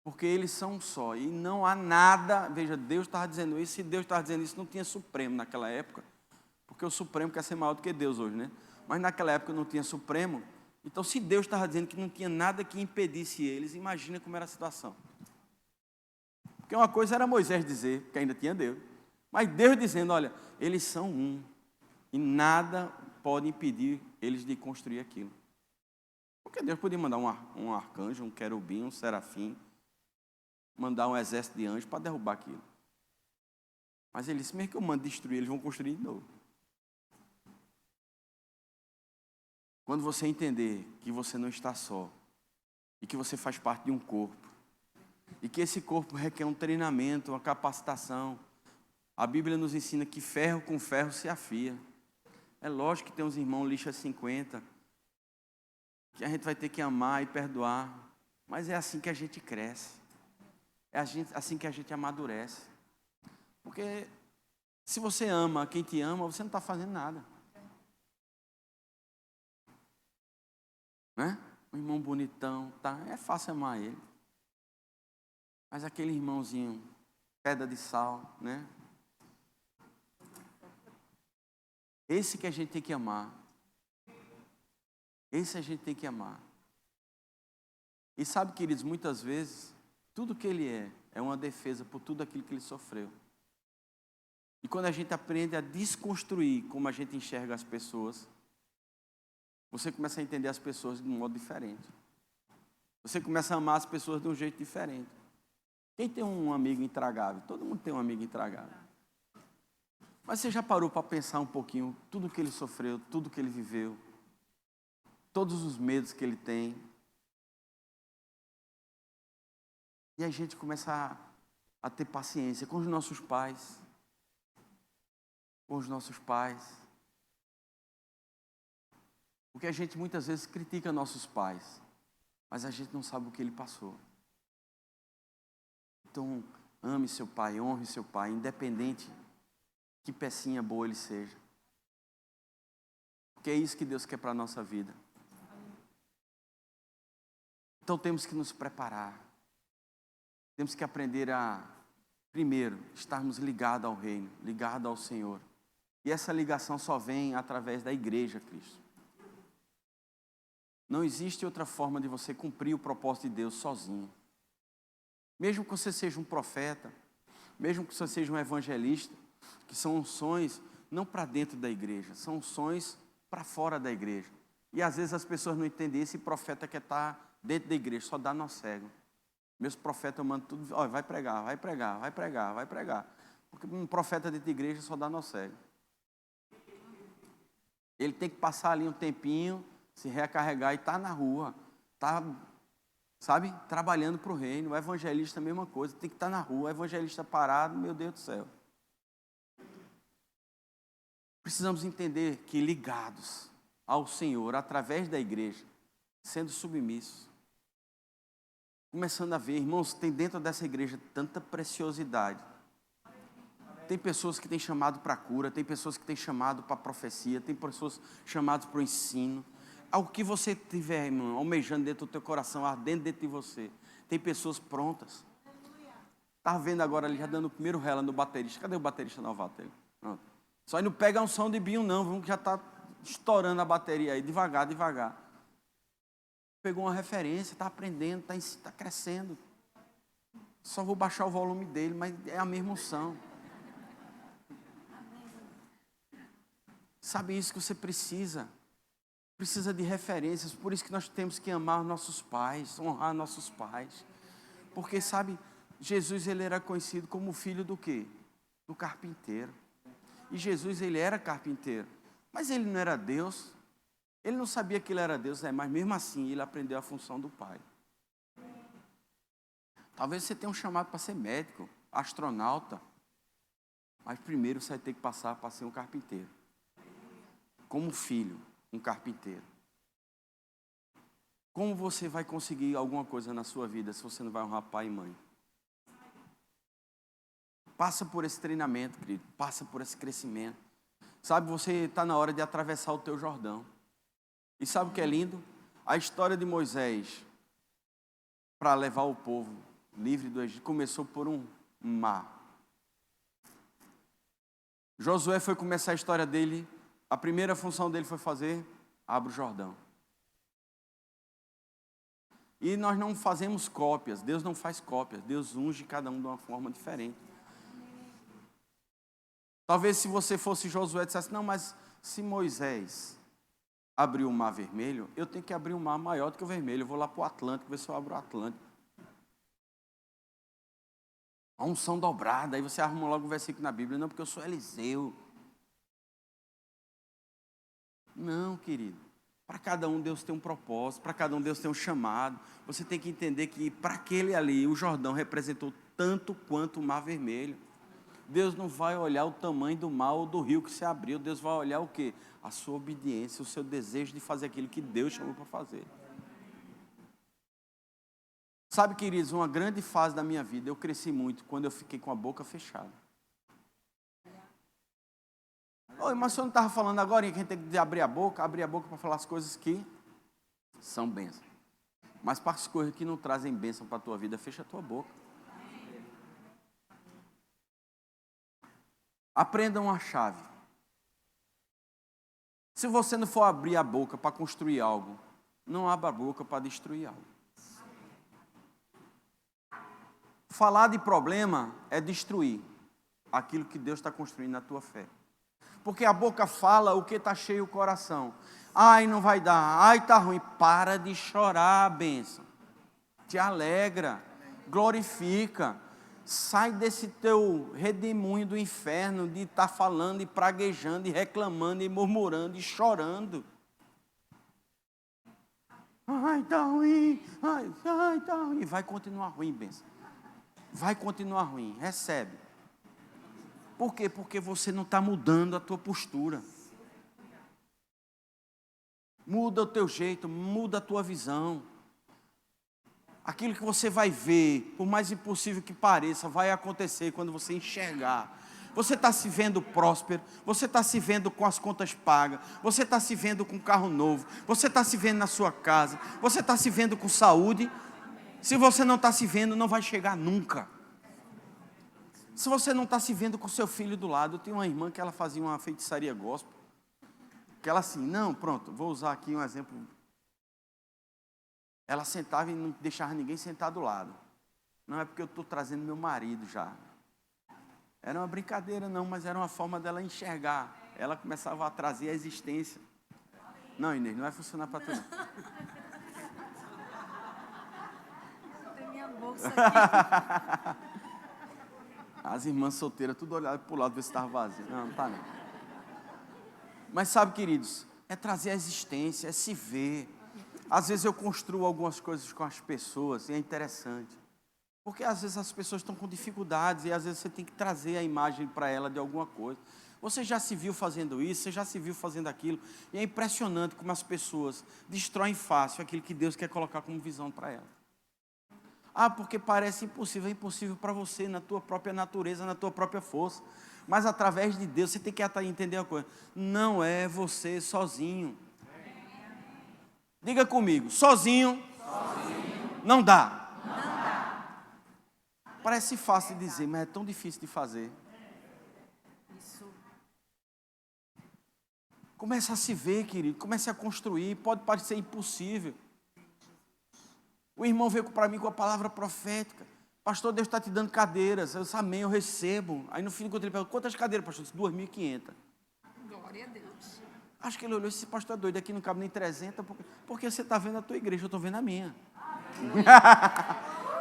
Porque eles são um só. E não há nada, veja, Deus estava dizendo isso, e Deus estava dizendo isso, não tinha Supremo naquela época. Porque o Supremo quer ser maior do que Deus hoje, né? Mas naquela época não tinha Supremo. Então, se Deus estava dizendo que não tinha nada que impedisse eles, imagina como era a situação. Porque uma coisa era Moisés dizer, que ainda tinha Deus. Mas Deus dizendo, olha, eles são um. E nada pode impedir eles de construir aquilo. Porque Deus podia mandar um arcanjo, um querubim, um serafim, mandar um exército de anjos para derrubar aquilo. Mas ele disse, mesmo que eu mando destruir, eles vão construir de novo. Quando você entender que você não está só, e que você faz parte de um corpo, e que esse corpo requer um treinamento, uma capacitação, a Bíblia nos ensina que ferro com ferro se afia. É lógico que tem uns irmãos lixa 50, que a gente vai ter que amar e perdoar, mas é assim que a gente cresce. É assim que a gente amadurece. Porque se você ama quem te ama, você não está fazendo nada. Né? Um irmão bonitão, tá? É fácil amar ele. Mas aquele irmãozinho, pedra de sal, né? Esse que a gente tem que amar. Esse a gente tem que amar. E sabe, queridos, muitas vezes, tudo que ele é uma defesa por tudo aquilo que ele sofreu. E quando a gente aprende a desconstruir como a gente enxerga as pessoas, você começa a entender as pessoas de um modo diferente. Você começa a amar as pessoas de um jeito diferente. Quem tem um amigo intragável? Todo mundo tem um amigo intragável. Mas você já parou para pensar um pouquinho tudo que ele sofreu, tudo que ele viveu, todos os medos que ele tem? E a gente começa a ter paciência com os nossos pais. Com os nossos pais. Porque a gente muitas vezes critica nossos pais, mas a gente não sabe o que ele passou. Então, ame seu pai, honre seu pai, independente que pecinha boa ele seja. Porque é isso que Deus quer para a nossa vida. Então temos que nos preparar. Temos que aprender a, primeiro, estarmos ligados ao reino, ligados ao Senhor. E essa ligação só vem através da igreja, Cristo. Não existe outra forma de você cumprir o propósito de Deus sozinho. Mesmo que você seja um profeta, mesmo que você seja um evangelista, que são unções não para dentro da igreja, são unções para fora da igreja. E às vezes as pessoas não entendem, esse profeta quer estar dentro da igreja, só dá nó cego. Meus profetas eu mando tudo, olha, vai pregar, vai pregar, vai pregar, vai pregar. Porque um profeta dentro da igreja só dá nó cego. Ele tem que passar ali um tempinho, se recarregar e estar na rua, tá, sabe, trabalhando para o reino. O evangelista é a mesma coisa, tem que estar na rua. O evangelista parado, meu Deus do céu. Precisamos entender que ligados ao Senhor, através da igreja, sendo submissos, começando a ver, irmãos, tem dentro dessa igreja tanta preciosidade. Tem pessoas que têm chamado para a cura, tem pessoas que têm chamado para a profecia, tem pessoas chamadas para o ensino. Ao que você tiver, irmão, almejando dentro do teu coração, ardendo dentro de você, tem pessoas prontas. Estava vendo agora ali, já dando o primeiro rela no baterista. Cadê o baterista novato? Ele? Pronto. Só não pega um som de Binho não, vamos que já está estourando a bateria aí, devagar, devagar. Pegou uma referência, está aprendendo, está crescendo. Só vou baixar o volume dele, mas é a mesma unção. Sabe isso que você precisa? Precisa de referências, por isso que nós temos que amar nossos pais, honrar nossos pais. Porque, sabe, Jesus ele era conhecido como filho do quê? Do carpinteiro. E Jesus ele era carpinteiro, mas ele não era Deus. Ele não sabia que ele era Deus, mas mesmo assim ele aprendeu a função do pai. Talvez você tenha um chamado para ser médico, astronauta, mas primeiro você vai ter que passar para ser um carpinteiro. Como filho, um carpinteiro. Como você vai conseguir alguma coisa na sua vida se você não vai honrar pai e mãe? Passa por esse treinamento, querido. Passa por esse crescimento. Sabe, você está na hora de atravessar o teu Jordão. E sabe o que é lindo? A história de Moisés para levar o povo livre do Egito começou por um mar. Josué foi começar a história dele. A primeira função dele foi fazer, abre o Jordão. E nós não fazemos cópias, Deus não faz cópias, Deus unge cada um de uma forma diferente. Talvez se você fosse Josué e dissesse, não, mas se Moisés abriu o mar vermelho, eu tenho que abrir um mar maior do que o vermelho, eu vou lá para o Atlântico, ver se eu abro o Atlântico. A unção dobrada, aí você arruma logo um versículo na Bíblia, não, porque eu sou Eliseu. Não, querido. Para cada um Deus tem um propósito, para cada um Deus tem um chamado. Você tem que entender que para aquele ali, o Jordão representou tanto quanto o Mar Vermelho. Deus não vai olhar o tamanho do mar ou do rio que se abriu. Deus vai olhar o quê? A sua obediência, o seu desejo de fazer aquilo que Deus chamou para fazer. Sabe, queridos, uma grande fase da minha vida, eu cresci muito quando eu fiquei com a boca fechada. Oi, mas o senhor não estava falando agora que a gente tem que abrir a boca para falar as coisas que são bênçãos. Mas para as coisas que não trazem bênção para a tua vida, fecha a tua boca. Aprenda uma chave. Se você não for abrir a boca para construir algo, não abra a boca para destruir algo. Falar de problema é destruir aquilo que Deus está construindo na tua fé. Porque a boca fala o que está cheio o coração. Ai, não vai dar. Ai, está ruim. Para de chorar, bênção. Te alegra. Glorifica. Sai desse teu redemoinho do inferno de estar falando e praguejando e reclamando e murmurando e chorando. Ai, está ruim. Ai, está ruim. Vai continuar ruim, bênção. vai continuar ruim. Recebe. Por quê? Porque você não está mudando a tua postura. Muda o teu jeito, muda a tua visão. Aquilo que você vai ver, por mais impossível que pareça, vai acontecer quando você enxergar. Você está se vendo próspero, você está se vendo com as contas pagas, você está se vendo com um carro novo, você está se vendo na sua casa, você está se vendo com saúde. Se você não está se vendo, não vai chegar nunca. Se você não está se vendo com seu filho do lado, eu tenho uma irmã que ela fazia uma feitiçaria gospel, que ela assim, não, pronto, vou usar aqui um exemplo. Ela sentava e não deixava ninguém sentar do lado. Não é porque eu estou trazendo meu marido já. Era uma brincadeira não, mas era uma forma dela enxergar. Ela começava a trazer a existência. Não, Inês, não vai funcionar para tu não. Tem minha bolsa aqui. As irmãs solteiras, tudo olhavam para o lado, ver se estava vazio. Não, não está não. Mas sabe, queridos, é trazer a existência, é se ver. Às vezes eu construo algumas coisas com as pessoas e é interessante. Porque às vezes as pessoas estão com dificuldades e às vezes você tem que trazer a imagem para ela de alguma coisa. Você já se viu fazendo isso, você já se viu fazendo aquilo. E é impressionante como as pessoas destroem fácil aquilo que Deus quer colocar como visão para ela. Ah, porque parece impossível, é impossível para você, na tua própria natureza, na tua própria força. Mas através de Deus, você tem que entender uma coisa. Não é você sozinho. Diga comigo, sozinho. Não dá. Parece fácil de dizer, mas é tão difícil de fazer. Isso. Comece a se ver, querido, comece a construir, pode parecer impossível. O irmão veio para mim com a palavra profética. Pastor, Deus está te dando cadeiras. Eu disse, amém, eu recebo. Aí no fim do encontro ele perguntou, quantas cadeiras, pastor? Eu disse, 2.500. Glória a Deus. Acho que ele olhou e disse, esse pastor é doido, aqui não cabe nem 300, porque você está vendo a tua igreja, eu estou vendo a minha.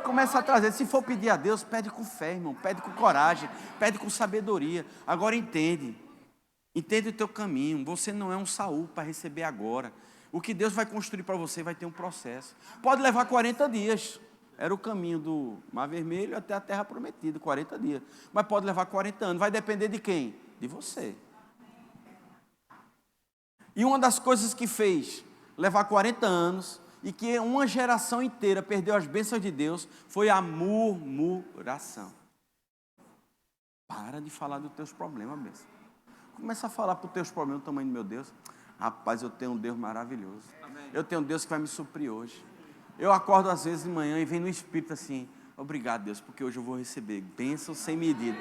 Começa a trazer, se for pedir a Deus, pede com fé, irmão, pede com coragem, pede com sabedoria. Agora entende o teu caminho, você não é um Saul para receber agora. O que Deus vai construir para você vai ter um processo. Pode levar 40 dias, era o caminho do Mar Vermelho até a Terra Prometida, 40 dias. Mas pode levar 40 anos, vai depender de quem? De você. E uma das coisas que fez levar 40 anos e que uma geração inteira perdeu as bênçãos de Deus foi a murmuração. Para de falar dos teus problemas, bênção. Começa a falar para os teus problemas, o tamanho do meu Deus. Rapaz, eu tenho um Deus maravilhoso. Amém. Eu tenho um Deus que vai me suprir hoje. Eu acordo às vezes de manhã e vem no Espírito assim, obrigado Deus, porque hoje eu vou receber bênçãos sem medida.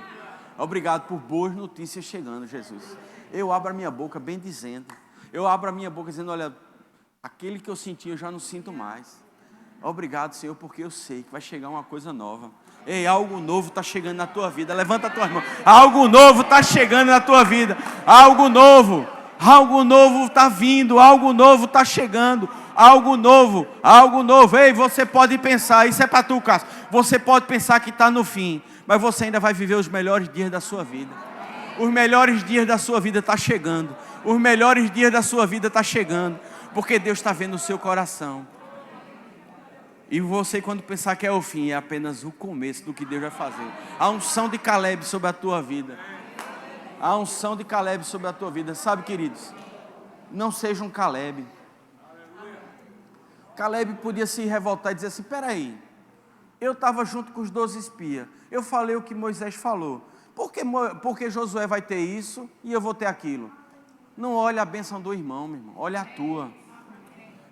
Obrigado por boas notícias chegando, Jesus. Eu abro a minha boca bem dizendo. Eu abro a minha boca dizendo, olha, aquele que eu senti eu já não sinto mais. Obrigado, Senhor, porque eu sei que vai chegar uma coisa nova. Ei, algo novo está chegando na tua vida. Levanta a tua mão. Algo novo está chegando na tua vida. Algo novo está vindo. Algo novo está chegando. Algo novo. Ei, você pode pensar, isso é para tu, Cássio. Você pode pensar que está no fim, mas você ainda vai viver os melhores dias da sua vida. Os melhores dias da sua vida estão chegando. Os melhores dias da sua vida estão chegando. Porque Deus está vendo o seu coração. E você, quando pensar que é o fim, é apenas o começo do que Deus vai fazer. A unção de Caleb sobre a tua vida. A unção de Caleb sobre a tua vida. Sabe, queridos, não seja um Caleb. Caleb podia se revoltar e dizer assim, peraí, eu estava junto com os 12 espias. Eu falei o que Moisés falou. Por que Josué vai ter isso e eu vou ter aquilo? Não olhe a bênção do irmão, meu irmão. Olha a tua.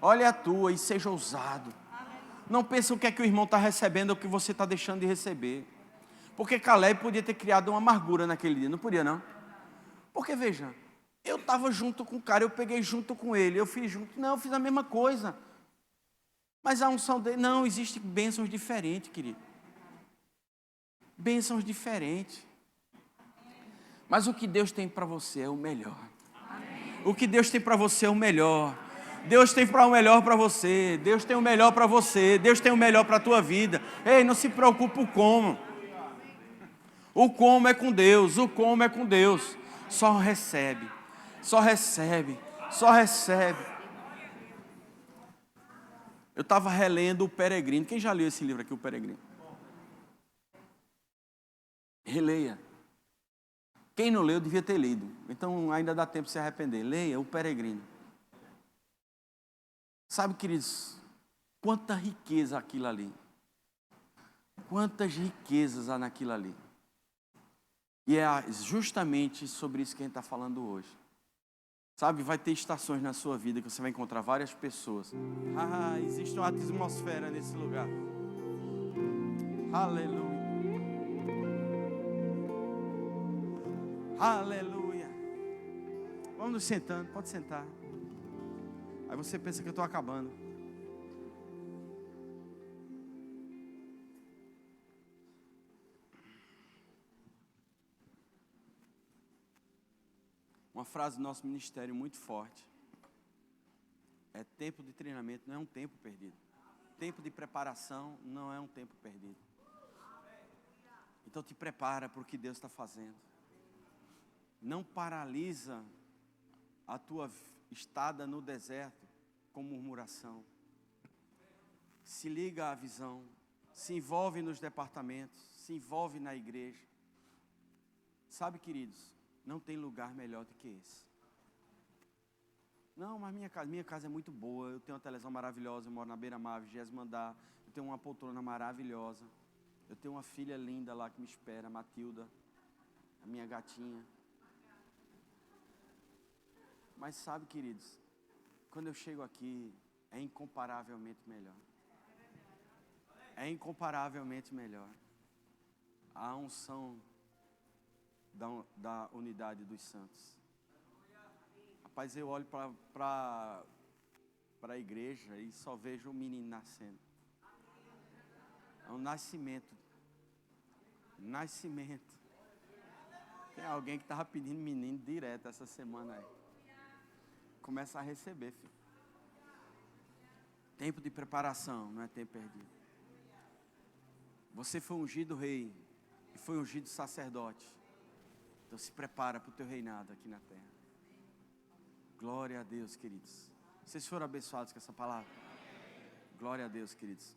Olha a tua e seja ousado. Não pense o que é que o irmão está recebendo ou o que você está deixando de receber. Porque Caleb podia ter criado uma amargura naquele dia. Não podia, não? Porque, veja, eu estava junto com o cara, eu peguei junto com ele, eu fiz junto. Não, eu fiz a mesma coisa. Mas a unção dele... Não, existem bênçãos diferentes, querido. Bênçãos diferentes. Mas o que Deus tem para você é o melhor. O que Deus tem para você é o melhor. Deus tem o melhor para você. Deus tem o melhor para você. Deus tem o melhor para a tua vida. Ei, não se preocupe com o como. O como é com Deus. O como é com Deus. Só recebe. Só recebe. Só recebe. Eu estava relendo O Peregrino. Quem já leu esse livro aqui, O Peregrino? Releia. Quem não leu, devia ter lido. Então ainda dá tempo de se arrepender. Leia O Peregrino. Sabe, queridos, quanta riqueza aquilo ali. Quantas riquezas há naquilo ali. E é justamente sobre isso que a gente está falando hoje. Sabe, vai ter estações na sua vida que você vai encontrar várias pessoas. Existe uma atmosfera nesse lugar. Aleluia. Aleluia. Vamos nos sentando, pode sentar. Aí você pensa que eu estou acabando. Uma frase do nosso ministério muito forte. É tempo de treinamento, não é um tempo perdido. Tempo de preparação não é um tempo perdido. Então te prepara para o que Deus está fazendo. Não paralisa a tua estada no deserto com murmuração. Se liga à visão. Se envolve nos departamentos. Se envolve na igreja. Sabe, queridos, não tem lugar melhor do que esse. Não, mas minha casa é muito boa. Eu tenho uma televisão maravilhosa. Eu moro na beira-mar, 20º andar. Eu tenho uma poltrona maravilhosa. Eu tenho uma filha linda lá que me espera, Matilda, a minha gatinha. Mas sabe, queridos, quando eu chego aqui, é incomparavelmente melhor. É incomparavelmente melhor. A unção da unidade dos santos. Rapaz, eu olho para a igreja e só vejo um menino nascendo. É um nascimento. Nascimento. Tem alguém que estava pedindo menino direto essa semana aí. Começa a receber, filho. Tempo de preparação, não é tempo perdido. Você foi ungido rei e foi ungido sacerdote. Então se prepara para o teu reinado aqui na terra. Glória a Deus, queridos. Vocês foram abençoados com essa palavra? Glória a Deus, queridos.